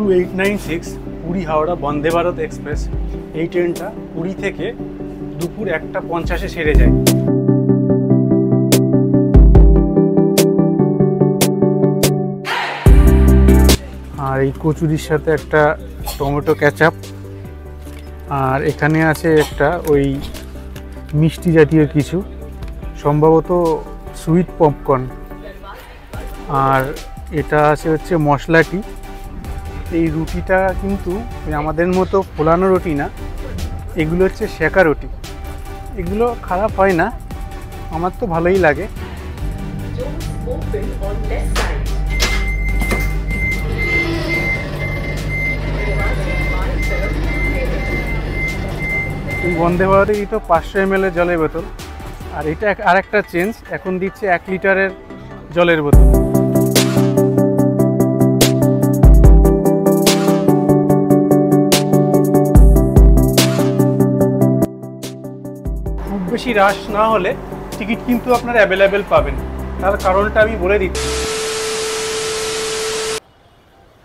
2896 Puri Howrah Vande Bharat express. এই ট্রেনটা পুরী থেকে দুপুর 1:50-এ ছেড়ে যায়। আর এই কচুরির সাথে একটা টমেটো কেচাপ, আর এখানে আছে একটা ওই মিষ্টি জাতীয় কিছু, সম্ভবত সুইট পপকর্ন, আর এটা আছে হচ্ছে মশলাটি। এই রুটিটা কিন্তু আমাদের মতো ফোলানো রুটি না, এগুলো হচ্ছে সেঁকা রুটি। এগুলো খারাপ হয় না, আমার তো ভালোই লাগে। এই বন্দে ভারতে এই তো 500 ml জলের বোতল, আর এটা আরেকটা চেঞ্জ, এখন দিচ্ছে 1 লিটারের জলের বোতল। খুব বেশি রাশ না হলে টিকিট কিন্তু আপনারা অ্যাভেলেবেল পাবেন, তার কারণটা আমি বলে দিচ্ছি।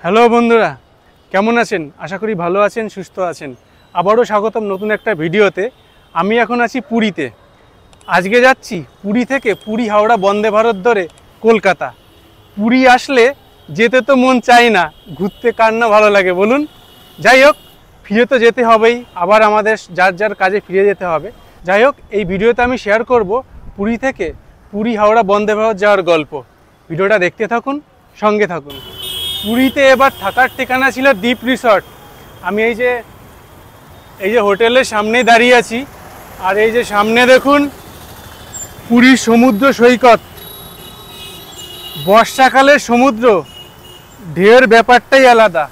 হ্যালো বন্ধুরা, কেমন আছেন? আশা করি ভালো আছেন, সুস্থ আছেন। আবারও স্বাগতম নতুন একটা ভিডিওতে। আমি এখন আছি পুরীতে। আজকে যাচ্ছি পুরী থেকে পুরী হাওড়া বন্দে ভারত ধরে কলকাতা। পুরী আসলে যেতে তো মন চাই না, ঘুরতে কার না ভালো লাগে বলুন? যাই হোক, ফিরে তো যেতে হবেই, আবার আমাদের যার যার কাজে ফিরে যেতে হবে। যাই হোক, এই ভিডিওতে আমি শেয়ার করব পুরী থেকে পুরী হাওড়া বন্দে ভারত যাওয়ার গল্প। ভিডিওটা দেখতে থাকুন, সঙ্গে থাকুন। পুরীতে এবার থাকার ঠিকানা ছিল দ্বীপ রিসর্ট। আমি এই যে হোটেলের সামনেই দাঁড়িয়ে আছি, আর এই যে সামনে দেখুন পুরীর সমুদ্র সৈকত। বর্ষাকালের সমুদ্র, ঢেউয়ের ব্যাপারটাই আলাদা।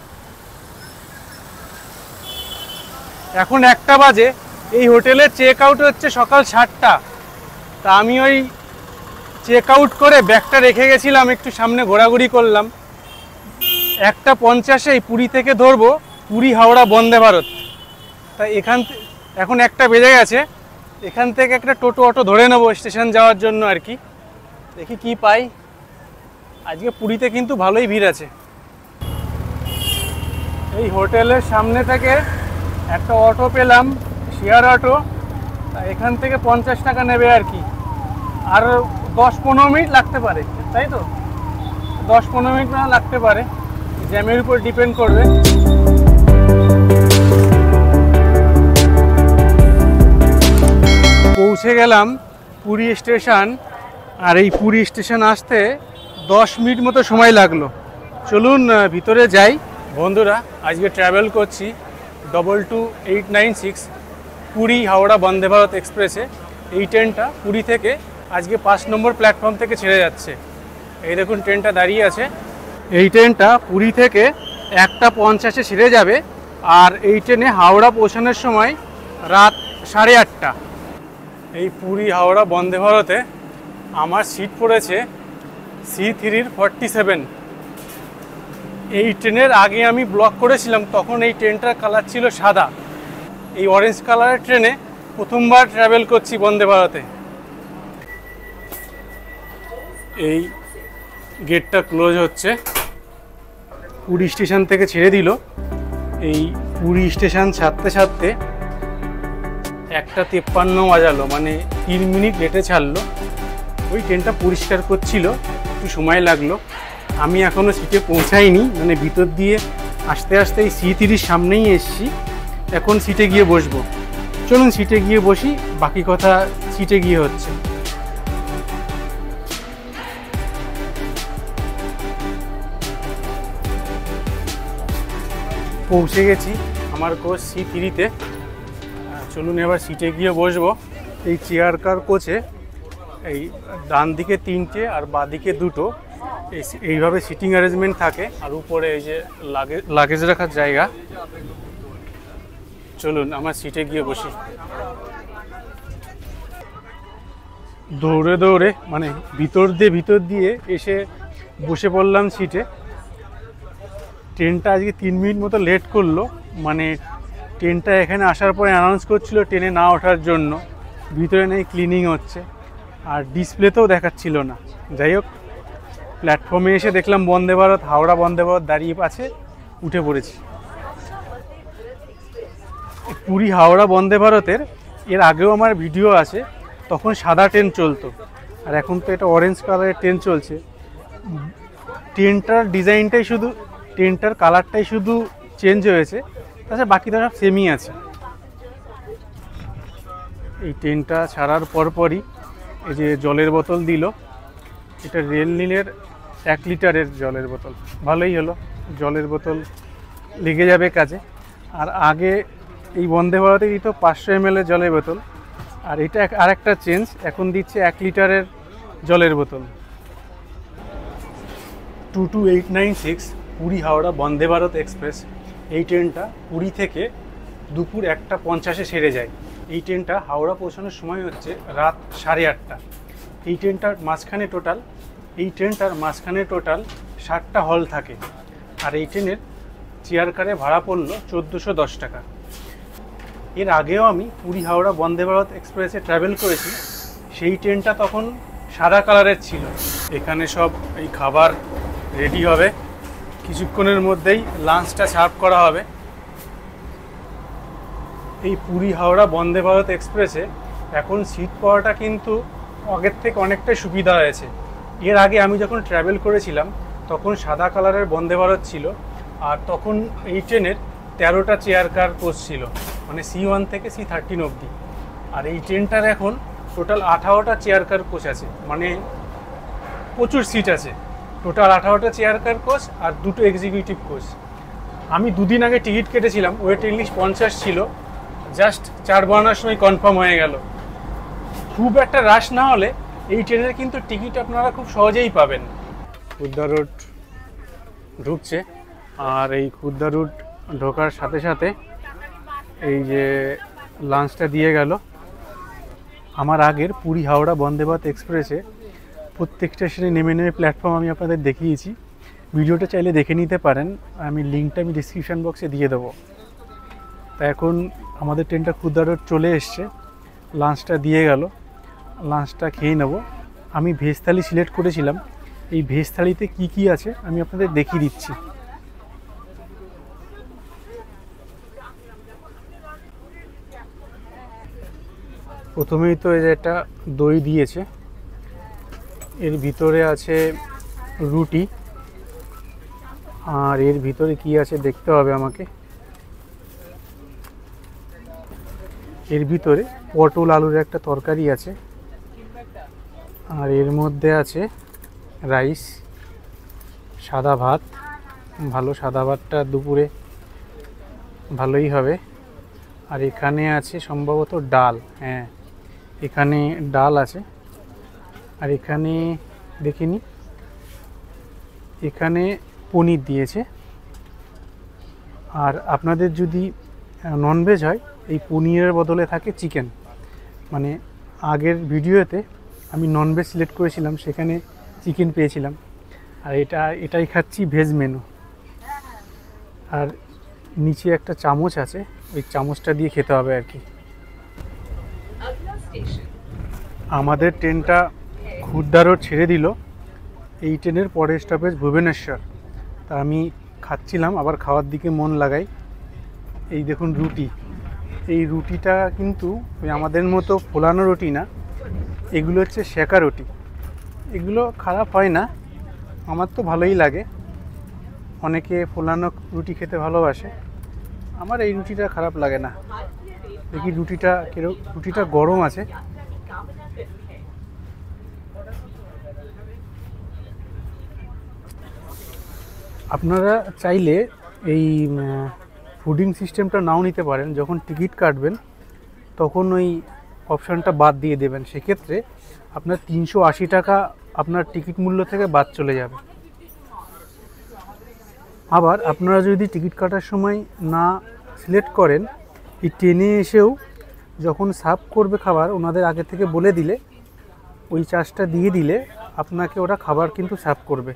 এখন 1টা বাজে, এই হোটেলের চেক আউট হচ্ছে সকাল 7টা। তা আমি ওই চেক আউট করে ব্যাগটা রেখে গেছিলাম, একটু সামনে ঘোরাঘুরি করলাম। 1:50-এই পুরী থেকে ধরবো পুরী হাওড়া বন্দে ভারত। তা এখন 1টা বেজে গেছে, এখান থেকে একটা টোটো অটো ধরে নেবো স্টেশন যাওয়ার জন্য আর কি। দেখি কি পাই। আজকে পুরীতে কিন্তু ভালোই ভিড় আছে। এই হোটেলের সামনে থেকে একটা অটো পেলাম, শেয়ার অটো। তা এখান থেকে 50 টাকা নেবে আর কি, আর 10-15 মিনিট লাগতে পারে, তাই তো? 10-15 মিনিট না লাগতে পারে, জ্যামের উপর ডিপেন্ড করবে। পৌঁছে গেলাম পুরী স্টেশন, আর এই পুরী স্টেশন আসতে 10 মিনিট মতো সময় লাগলো। চলুন ভিতরে যাই। বন্ধুরা, আজকে ট্রাভেল করছি 22896 পুরী হাওড়া বন্দে ভারত এক্সপ্রেসে। এই ট্রেনটা পুরী থেকে আজকে 5 নম্বর প্ল্যাটফর্ম থেকে ছেড়ে যাচ্ছে। এই দেখুন ট্রেনটা দাঁড়িয়ে আছে। এই ট্রেনটা পুরী থেকে 1:50-এ ছেড়ে যাবে, আর এই ট্রেনে হাওড়া পৌঁছানোর সময় রাত 8:30। এই পুরী হাওড়া বন্দে ভারতে আমার সিট পড়েছে C3-47। এই ট্রেনের আগে আমি ব্লগ করেছিলাম, তখন এই ট্রেনটার কালার ছিল সাদা। এই অরেঞ্জ কালারের ট্রেনে প্রথমবার ট্রাভেল করছি বন্দে ভারতে। এই গেটটা ক্লোজ হচ্ছে। পুরী স্টেশন থেকে ছেড়ে দিল। এই পুরী স্টেশন ছাড়তে ছাড়তে 1:53 বাজালো, মানে 3 মিনিট লেটে ছাড়লো। ওই ট্রেনটা পরিষ্কার করছিল, একটু সময় লাগলো। আমি এখনও সিটে পৌঁছাইনি, মানে ভিতর দিয়ে আস্তে আস্তে এই C3-র সামনেই এসছি। এখন সিটে গিয়ে বসবো। চলুন সিটে গিয়ে বসি, বাকি কথা সিটে গিয়ে হচ্ছে। পৌঁছে গেছি আমার কোচ C3-তে। চলুন এবার সিটে গিয়ে বসবো। এই চেয়ার কার কোচে এই ডান দিকে 3টে আর বাঁ দিকে 2টো এইভাবে সিটিং অ্যারেঞ্জমেন্ট থাকে, আর উপরে এই যে লাগেজ রাখার জায়গা। চলুন আমার সিটে গিয়ে বসি। দৌড়ে দৌড়ে মানে ভিতর দিয়ে এসে বসে পড়লাম সিটে। ট্রেনটা আজকে 3 মিনিট মতো লেট করলো, মানে ট্রেনটা এখানে আসার পরে অ্যানাউন্স করছিল ট্রেনে না ওঠার জন্য। ভিতরে নেই ক্লিনিং হচ্ছে, আর ডিসপ্লেতেও দেখাচ্ছিল না। যাই হোক, প্ল্যাটফর্মে এসে দেখলাম বন্দে ভারত হাওড়া বন্দে ভারত দাঁড়িয়ে আছে। উঠে পড়েছি। পুরী হাওড়া বন্দে ভারতের এর আগেও আমার ভিডিও আছে, তখন সাদা ট্রেন চলতো, আর এখন তো এটা অরেঞ্জ কালারের ট্রেন চলছে। ট্রেনটার ডিজাইনটাই শুধু, ট্রেনটার কালারটাই শুধু চেঞ্জ হয়েছে, তাছাড়া বাকিটা সব সেমই আছে। এই ট্রেনটা ছাড়ার পরপরই এই যে জলের বোতল দিল, এটা রেল নীলের 1 লিটারের জলের বোতল, ভালোই হলো, জলের বোতল লেগে যাবে কাজে। আর আগে এই বন্দে ভারতে দিত 500 ml জলের বোতল, আর এটা আরেকটা চেঞ্জ, এখন দিচ্ছে 1 লিটারের জলের বোতল। 22896 পুরী হাওড়া বন্দে ভারত এক্সপ্রেস। এই ট্রেনটা পুরী থেকে দুপুর 1:50-এ ছেড়ে যায়। এই ট্রেনটা হাওড়া পৌঁছানোর সময় হচ্ছে রাত 8:30। এই ট্রেনটার মাঝখানে টোটাল 60টা হল থাকে, আর এই ট্রেনের চেয়ার কারে ভাড়া পড়লো 1410 টাকা। এর আগেও আমি পুরী হাওড়া বন্দে ভারত এক্সপ্রেসে ট্রাভেল করেছি, সেই ট্রেনটা তখন সাদা কালারের ছিল। এখানে সব এই খাবার রেডি হবে, কিছুক্ষণের মধ্যেই লাঞ্চটা সার্ভ করা হবে। এই পুরী হাওড়া বন্দে ভারত এক্সপ্রেসে এখন সিট পাওয়াটা কিন্তু আগের থেকে অনেকটাই সুবিধা হয়েছে। এর আগে আমি যখন ট্রাভেল করেছিলাম তখন সাদা কালারের বন্দে ভারত ছিল, আর তখন এই ট্রেনের 13টা চেয়ার কার কোচ ছিল, মানে C1 থেকে C13 অবধি। আর এই ট্রেনটার এখন টোটাল 18টা চেয়ার কার কোচ আছে, মানে প্রচুর সিট আছে। টোটাল 18টা চেয়ার কার কোচ আর 2টো এক্সিকিউটিভ কোচ। আমি দুদিন আগে টিকিট কেটেছিলাম, ওয়েটিং লিস্ট 50 ছিল, জাস্ট 4 বানানোর সময় কনফার্ম হয়ে গেল। খুব একটা রাশ না হলে এই ট্রেনের কিন্তু টিকিট আপনারা খুব সহজেই পাবেন। খুদ্দা রোড ঢুকছে, আর এই খুদ্দা রোড ঢোকার সাথে সাথে এই যে লাঞ্চটা দিয়ে গেল। আমার আগের পুরী হাওড়া বন্দে ভারত এক্সপ্রেসে প্রত্যেক স্টেশনে নেমে নেমে প্ল্যাটফর্ম আমি আপনাদের দেখিয়েছি, ভিডিওটা চাইলে দেখে নিতে পারেন, আমি লিঙ্কটা আমি ডিসক্রিপশান বক্সে দিয়ে দেবো। তা এখন আমাদের ট্রেনটা খুদ্দা রোড চলে এসছে, লাঞ্চটা দিয়ে গেল, লাঞ্চটা খেয়ে নেব। আমি ভেজ থালি সিলেক্ট করেছিলাম, এই ভেজ থালিতে কী কী আছে আমি আপনাদের দেখিয়ে দিচ্ছি। প্রথমেই তো এই যে একটা দই দিয়েছে, এর ভিতরে আছে রুটি, আর এর ভিতরে কি আছে দেখতে হবে আমাকে। এর ভিতরে পটল আলুর একটা তরকারি আছে, আর এর মধ্যে আছে রাইস, সাদা ভাত, ভালো সাদা ভাতটা দুপুরে ভালোই হবে। আর এখানে আছে সম্ভবত ডাল, হ্যাঁ এখানে ডাল আছে। আর এখানে দেখিনি, এখানে পনির দিয়েছে। আর আপনাদের যদি ননভেজ হয় এই পনিরের বদলে থাকে চিকেন, মানে আগের ভিডিওতে আমি ননভেজ সিলেক্ট করেছিলাম, সেখানে চিকেন পেয়েছিলাম। আর এটাই খাচ্ছি ভেজ মেনু। আর নিচে একটা চামচ আছে, ওই চামচটা দিয়ে খেতে হবে আর কি। আমাদের ট্রেনটা খুদ্দা রোড ছেড়ে দিল, এই ট্রেনের পরের স্টপেজ ভুবনেশ্বর। তা আমি খাচ্ছিলাম, আবার খাওয়ার দিকে মন লাগাই। এই দেখুন রুটি, এই রুটিটা কিন্তু ওই আমাদের মতো ফোলানো রুটি না, এগুলো হচ্ছে সেঁকা রুটি। এগুলো খারাপ হয় না, আমার তো ভালোই লাগে। অনেকে ফোলানো রুটি খেতে ভালোবাসে, আমার এই রুটিটা খারাপ লাগে না। দেখি রুটিটা গরম আছে। আপনারা চাইলে এই ফুডিং সিস্টেমটা নাও নিতে পারেন, যখন টিকিট কাটবেন তখন ওই অপশানটা বাদ দিয়ে দেবেন, সেক্ষেত্রে আপনার 380 টাকা আপনার টিকিট মূল্য থেকে বাদ চলে যাবে। আবার আপনারা যদি টিকিট কাটার সময় না সিলেক্ট করেন, এই ট্রেনে এসেও যখন সার্ভ করবে খাবার, ওনাদের আগে থেকে বলে দিলে, ওই চার্জটা দিয়ে দিলে আপনাকে ওরা খাবার কিন্তু সার্ভ করবে।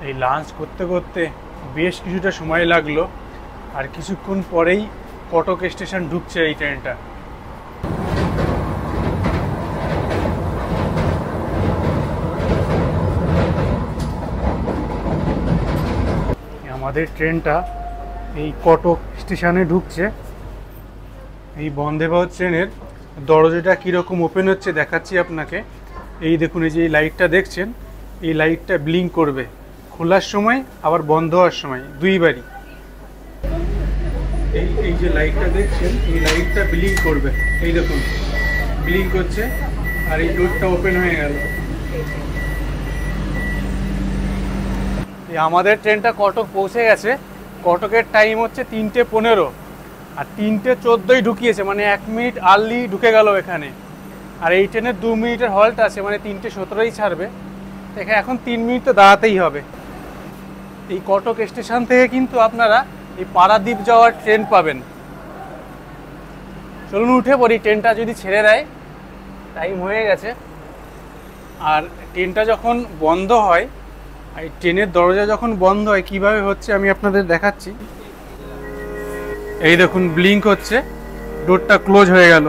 এই লাঞ্চ করতে করতে বেশ কিছুটা সময় লাগলো, আর কিছুক্ষণ পরেই কটক স্টেশন ঢুকছে এই ট্রেনটা। আমাদের ট্রেনটা এই কটক স্টেশনে ঢুকছে। এই বন্দে ভারত ট্রেনের দরজাটা কীরকম ওপেন হচ্ছে দেখাচ্ছি আপনাকে। এই দেখুন, এই যে এই লাইটটা দেখছেন, এই লাইটটা ব্লিঙ্ক করবে খোলার সময় আবার বন্ধ হওয়ার সময় দুইবারই। এই যে লাইটটা দেখছেন, এই লাইটটা ব্লিঙ্ক করবে, এই দেখুন ব্লিঙ্ক করছে, আর এই ডোরটা ওপেন হয়ে গেল। আমাদের ট্রেনটা কটক পৌঁছে গেছে। কটকের টাইম হচ্ছে 3:15, আর 3:14 ঢুকিয়েছে, মানে 1 মিনিট আর্লি ঢুকে গেল এখানে। আর এই ট্রেনের 2 মিনিটের হল্ট আছে, মানে 3:17 ছাড়বে। এখানে এখন 3 মিনিট তো দাঁড়াতেই হবে। এই কটক স্টেশন থেকে কিন্তু আপনারা এই পারাদ্বীপ যাওয়ার ট্রেন পাবেন। চলুন উঠে পড়ি, ট্রেনটা যদি ছেড়ে দেয়, টাইম হয়ে গেছে। আর ট্রেনটা যখন বন্ধ হয়, এই ট্রেনের দরজা যখন বন্ধ হয় কিভাবে হচ্ছে আমি আপনাদের দেখাচ্ছি। এই দেখুন ব্লিঙ্ক হচ্ছে, ডোরটা ক্লোজ হয়ে গেল।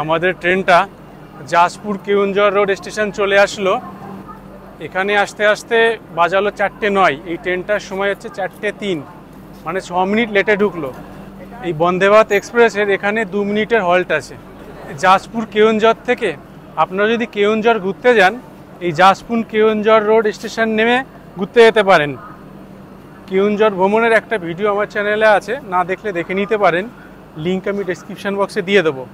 আমাদের ট্রেনটা জাসপুর কেওনঝড় রোড স্টেশন চলে আসলো। এখানে আসতে আসতে বাজালো 4:09। এই ট্রেনটার সময় হচ্ছে 4:03, মানে 6 মিনিট লেটে ঢুকলো। এই বন্দে ভারত এক্সপ্রেসের এখানে 2 মিনিটের হল্ট আছে। জাসপুর কেওনঝড় থেকে আপনারা যদি কেওনঝড় ঘুরতে যান, এই জাসপুর কেওনঝড় রোড স্টেশন নেমে ঘুরতে যেতে পারেন। কেওনঝড় ভ্রমণের একটা ভিডিও আমার চ্যানেলে আছে, না দেখলে দেখে নিতে পারেন, লিঙ্ক আমি ডেসক্রিপশন বক্সে দিয়ে দেবো।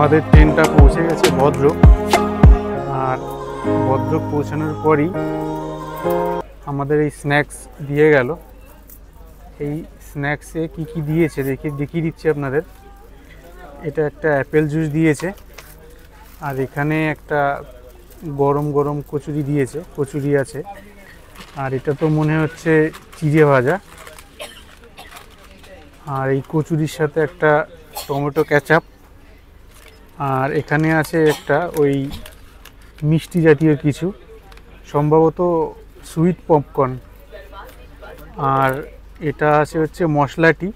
আমাদের ট্রেনটা পৌঁছে গেছে ভদ্রক। আর ভদ্রক পৌঁছানোর পরই আমাদের এই স্ন্যাক্স দিয়ে গেল। এই স্ন্যাক্সে কি কি দিয়েছে দেখিয়ে দিচ্ছি আপনাদের। এটা একটা অ্যাপেল জুস দিয়েছে, আর এখানে একটা গরম গরম কচুরি দিয়েছে, কচুরি আছে। আর এটা তো মনে হচ্ছে চিড়ে ভাজা। আর এই কচুরির সাথে একটা টমেটো কেচাপ। আর এখানে আছে একটা ওই মিষ্টি জাতীয় কিছু, সম্ভবত সুইট পপকর্ন। আর এটা আছে হচ্ছে মশলাটি,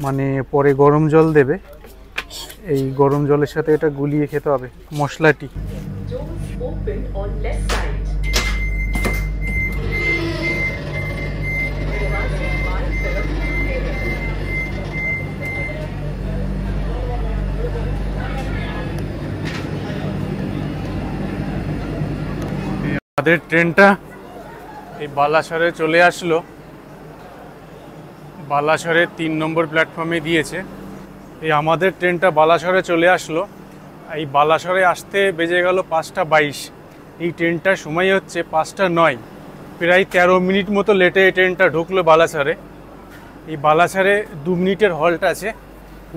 মানে পরে গরম জল দেবে, এই গরম জলের সাথে এটা গুলিয়ে খেতে হবে মশলাটি। আমাদের ট্রেনটা এই বালাসরে চলে আসলো। বালাসরের 3 নম্বর প্ল্যাটফর্মে দিয়েছে। এই আমাদের ট্রেনটা বালাসরে চলে আসলো। এই বালাসরে আসতে বেজে গেল 5:22। এই ট্রেনটার সময় হচ্ছে 5:09, প্রায় 13 মিনিট মতো লেটে এই ট্রেনটা ঢুকলো বালাসরে। এই বালাসরে 2 মিনিটের হল্ট আছে।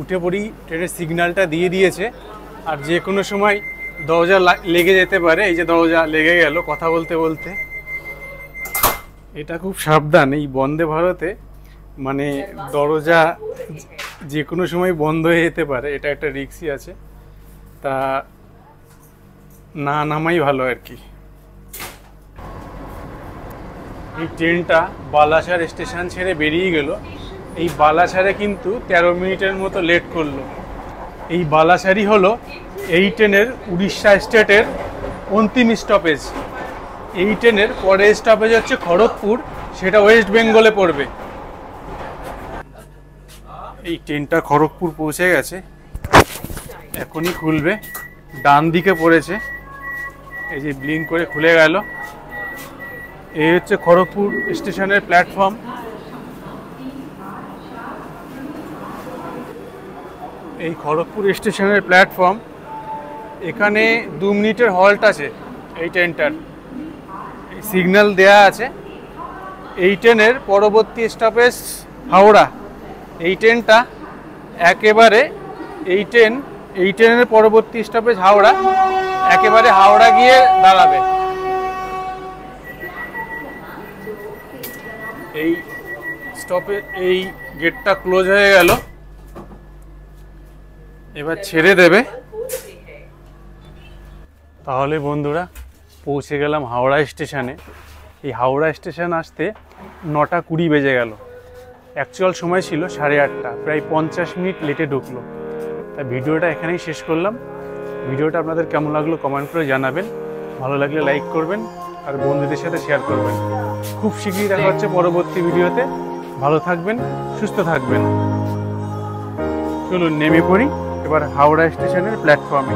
উঠে পড়ি, ট্রেনের সিগন্যালটা দিয়ে দিয়েছে। আর যে কোনো সময় দরজা লেগে যেতে পারে। এই যে দরজা লেগে গেল কথা বলতে বলতে। এটা খুব সাবধান এই বন্দে ভারতে, মানে দরজা যে কোনো সময় বন্ধ হয়ে যেতে পারে, এটা একটা রিস্কই আছে, তা না নামাই ভালো আর কি। এই ট্রেনটা বালাসার স্টেশন ছেড়ে বেরিয়ে গেল। এই বালাসারে কিন্তু 13 মিনিটের মতো লেট করলো। এই বালাসারই হলো এই ট্রেনের উড়িষ্যা স্টেটের অন্তিম স্টপেজ। এই ট্রেনের পরের স্টপেজ হচ্ছে খড়গপুর, সেটা ওয়েস্ট বেঙ্গলে পড়বে। এই ট্রেনটা খড়গপুর পৌঁছে গেছে, এখনই খুলবে। ডান দিকে পড়েছে, এই যে ব্লিঙ্ক করে খুলে গেল। এই হচ্ছে খড়গপুর স্টেশনের প্ল্যাটফর্ম। এই খড়গপুর স্টেশনের প্ল্যাটফর্ম, এখানে 2 মিনিটের হল্ট আছে এই ট্রেনটার, সিগন্যাল দেয়া আছে। এই ট্রেনের পরবর্তী স্টপেজ হাওড়া। এই ট্রেনটা একেবারে এই ট্রেনের পরবর্তী স্টপেজ হাওড়া, একেবারে হাওড়া গিয়ে দাঁড়াবে। এই স্টপে এই গেটটা ক্লোজ হয়ে গেল, এবার ছেড়ে দেবে। তাহলে বন্ধুরা পৌঁছে গেলাম হাওড়া স্টেশনে। এই হাওড়া স্টেশন আসতে 9:20 বেজে গেল। অ্যাকচুয়াল সময় ছিল 8:30, প্রায় 50 মিনিট লেটে ঢুকলো। তাই ভিডিওটা এখানেই শেষ করলাম। ভিডিওটা আপনাদের কেমন লাগলো কমেন্ট করে জানাবেন, ভালো লাগলে লাইক করবেন আর বন্ধুদের সাথে শেয়ার করবেন। খুব শীঘ্রই দেখা হচ্ছে পরবর্তী ভিডিওতে। ভালো থাকবেন, সুস্থ থাকবেন। চলুন নেমে পড়ি এবার হাওড়া স্টেশনের প্ল্যাটফর্মে।